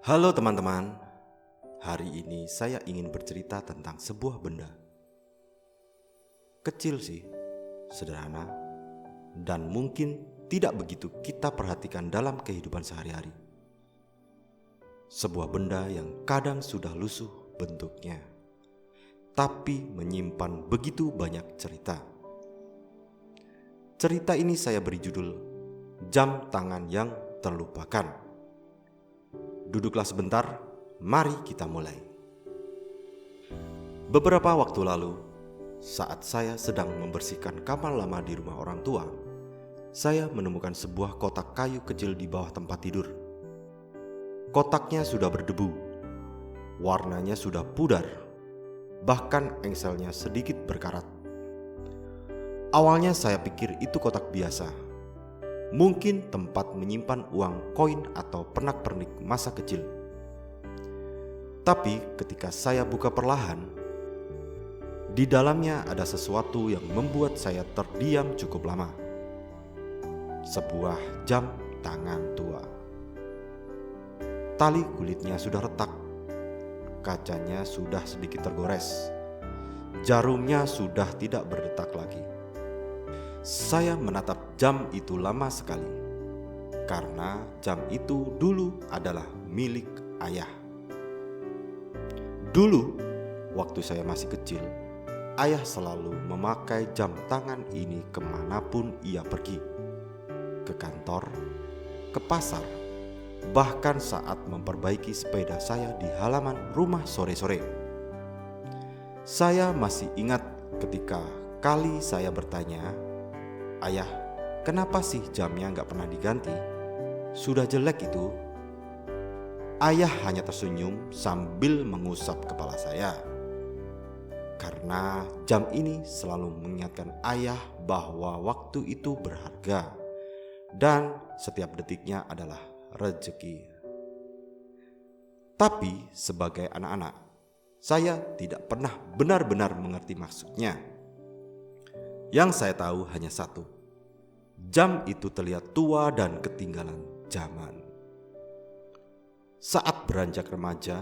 Halo teman-teman, hari ini saya ingin bercerita tentang sebuah benda. Kecil sih, sederhana, dan mungkin tidak begitu kita perhatikan dalam kehidupan sehari-hari. Sebuah benda yang kadang sudah lusuh bentuknya, tapi menyimpan begitu banyak cerita. Cerita ini saya beri judul Jam Tangan yang Terlupakan. Duduklah sebentar, mari kita mulai. Beberapa waktu lalu, saat saya sedang membersihkan kamar lama di rumah orang tua, saya menemukan sebuah kotak kayu kecil di bawah tempat tidur. Kotaknya sudah berdebu, warnanya sudah pudar, bahkan engselnya sedikit berkarat. Awalnya saya pikir itu kotak biasa, mungkin tempat menyimpan uang koin atau pernak-pernik masa kecil. Tapi ketika saya buka perlahan, di dalamnya ada sesuatu yang membuat saya terdiam cukup lama. Sebuah jam tangan tua. Tali kulitnya sudah retak, kacanya sudah sedikit tergores, jarumnya sudah tidak berdetak lagi. Saya menatap jam itu lama sekali, karena jam itu dulu adalah milik ayah. Dulu, waktu saya masih kecil, ayah selalu memakai jam tangan ini kemanapun ia pergi. Ke kantor, ke pasar, bahkan saat memperbaiki sepeda saya di halaman rumah sore-sore. Saya masih ingat ketika kali saya bertanya, "Ayah, kenapa sih jamnya gak pernah diganti? Sudah jelek itu." Ayah hanya tersenyum sambil mengusap kepala saya. Karena jam ini selalu mengingatkan ayah bahwa waktu itu berharga dan setiap detiknya adalah rezeki. Tapi sebagai anak-anak, saya tidak pernah benar-benar mengerti maksudnya. Yang saya tahu hanya satu, jam itu terlihat tua dan ketinggalan zaman. Saat beranjak remaja,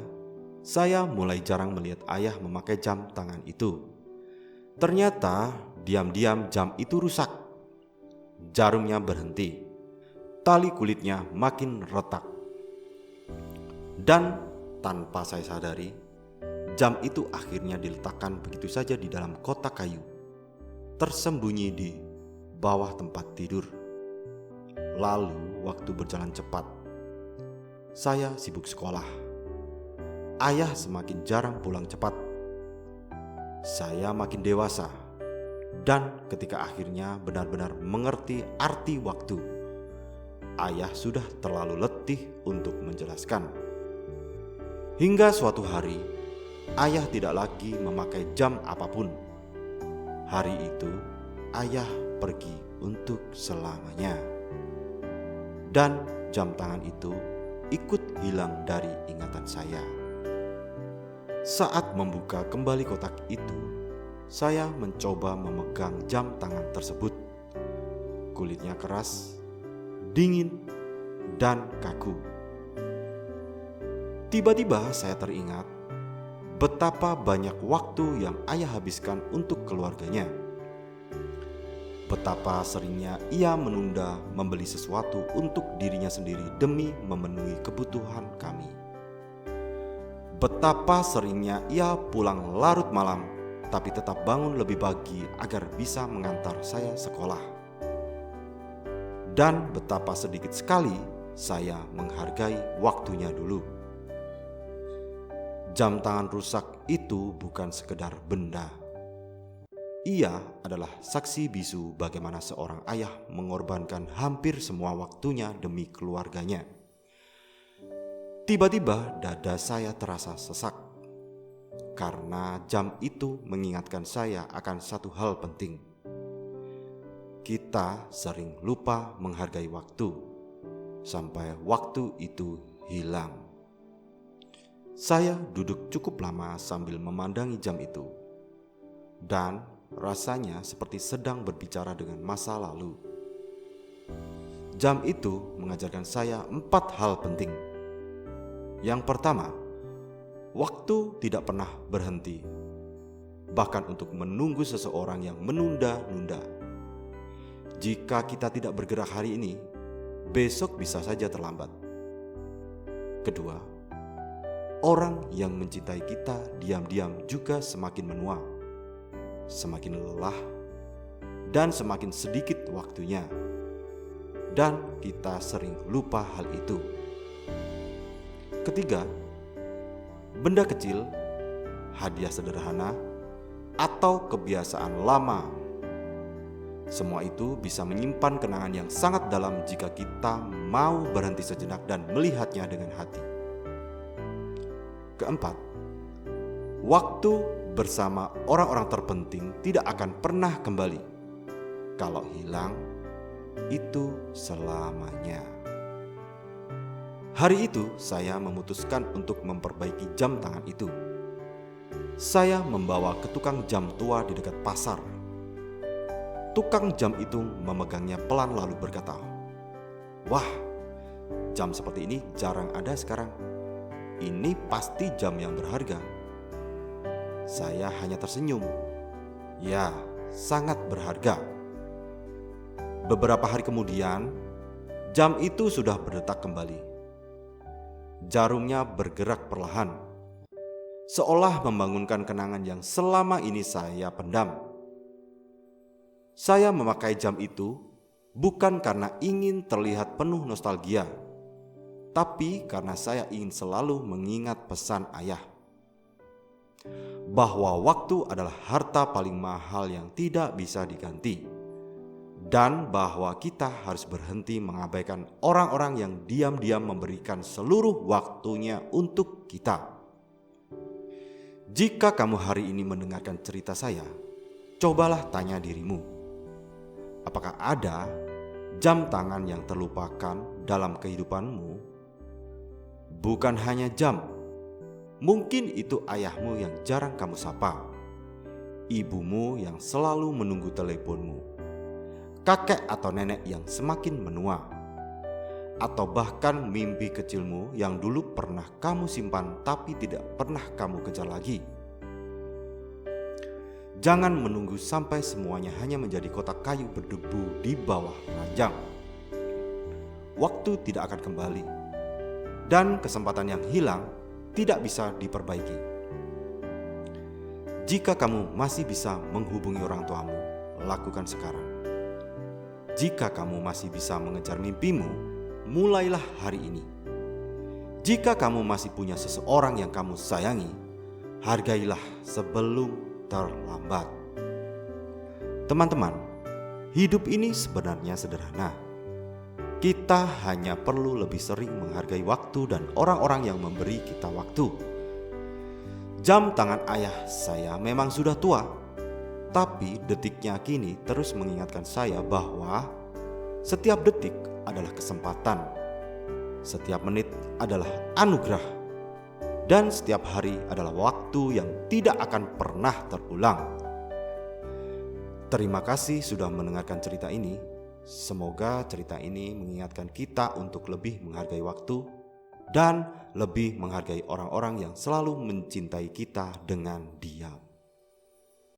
saya mulai jarang melihat ayah memakai jam tangan itu. Ternyata diam-diam jam itu rusak. Jarumnya berhenti, tali kulitnya makin retak. Dan tanpa saya sadari, jam itu akhirnya diletakkan begitu saja di dalam kotak kayu, tersembunyi di bawah tempat tidur. Lalu waktu berjalan cepat. Saya sibuk sekolah. Ayah semakin jarang pulang cepat. Saya makin dewasa. Dan ketika akhirnya benar-benar mengerti arti waktu, ayah sudah terlalu letih untuk menjelaskan. Hingga suatu hari, ayah tidak lagi memakai jam apapun. Hari itu, ayah pergi untuk selamanya. Dan jam tangan itu ikut hilang dari ingatan saya. Saat membuka kembali kotak itu, saya mencoba memegang jam tangan tersebut. Kulitnya keras, dingin, dan kaku. Tiba-tiba saya teringat betapa banyak waktu yang ayah habiskan untuk keluarganya. Betapa seringnya ia menunda membeli sesuatu untuk dirinya sendiri demi memenuhi kebutuhan kami. Betapa seringnya ia pulang larut malam, tapi tetap bangun lebih pagi agar bisa mengantar saya sekolah. Dan betapa sedikit sekali saya menghargai waktunya dulu. Jam tangan rusak itu bukan sekedar benda. Ia adalah saksi bisu bagaimana seorang ayah mengorbankan hampir semua waktunya demi keluarganya. Tiba-tiba dada saya terasa sesak, karena jam itu mengingatkan saya akan satu hal penting. Kita sering lupa menghargai waktu, sampai waktu itu hilang. Saya duduk cukup lama sambil memandangi jam itu, dan rasanya seperti sedang berbicara dengan masa lalu. Jam itu mengajarkan saya 4 hal penting. Yang pertama, waktu tidak pernah berhenti, bahkan untuk menunggu seseorang yang menunda-nunda. Jika kita tidak bergerak hari ini, besok bisa saja terlambat. Kedua, orang yang mencintai kita diam-diam juga semakin menua, semakin lelah, dan semakin sedikit waktunya. Dan kita sering lupa hal itu. Ketiga, benda kecil, hadiah sederhana, atau kebiasaan lama, semua itu bisa menyimpan kenangan yang sangat dalam jika kita mau berhenti sejenak dan melihatnya dengan hati. Keempat, waktu bersama orang-orang terpenting tidak akan pernah kembali. Kalau hilang, itu selamanya. Hari itu saya memutuskan untuk memperbaiki jam tangan itu. Saya membawa ke tukang jam tua di dekat pasar. Tukang jam itu memegangnya pelan lalu berkata, "Wah, jam seperti ini jarang ada sekarang. Ini pasti jam yang berharga." Saya hanya tersenyum. Ya, sangat berharga. Beberapa hari kemudian, jam itu sudah berdetak kembali. Jarumnya bergerak perlahan, seolah membangunkan kenangan yang selama ini saya pendam. Saya memakai jam itu bukan karena ingin terlihat penuh nostalgia, tapi karena saya ingin selalu mengingat pesan ayah, bahwa waktu adalah harta paling mahal yang tidak bisa diganti, dan bahwa kita harus berhenti mengabaikan orang-orang yang diam-diam memberikan seluruh waktunya untuk kita. Jika kamu hari ini mendengarkan cerita saya, cobalah tanya dirimu, apakah ada jam tangan yang terlupakan dalam kehidupanmu? Bukan hanya jam, mungkin itu ayahmu yang jarang kamu sapa, ibumu yang selalu menunggu teleponmu, kakek atau nenek yang semakin menua, atau bahkan mimpi kecilmu yang dulu pernah kamu simpan tapi tidak pernah kamu kejar lagi. Jangan menunggu sampai semuanya hanya menjadi kotak kayu berdebu di bawah ranjang. Waktu tidak akan kembali, dan kesempatan yang hilang tidak bisa diperbaiki. Jika kamu masih bisa menghubungi orang tuamu, lakukan sekarang. Jika kamu masih bisa mengejar mimpimu, mulailah hari ini. Jika kamu masih punya seseorang yang kamu sayangi, hargailah sebelum terlambat. Teman-teman, hidup ini sebenarnya sederhana. Kita hanya perlu lebih sering menghargai waktu dan orang-orang yang memberi kita waktu. Jam tangan ayah saya memang sudah tua, tapi detiknya kini terus mengingatkan saya bahwa setiap detik adalah kesempatan, setiap menit adalah anugerah, dan setiap hari adalah waktu yang tidak akan pernah terulang. Terima kasih sudah mendengarkan cerita ini. Semoga cerita ini mengingatkan kita untuk lebih menghargai waktu dan lebih menghargai orang-orang yang selalu mencintai kita dengan diam.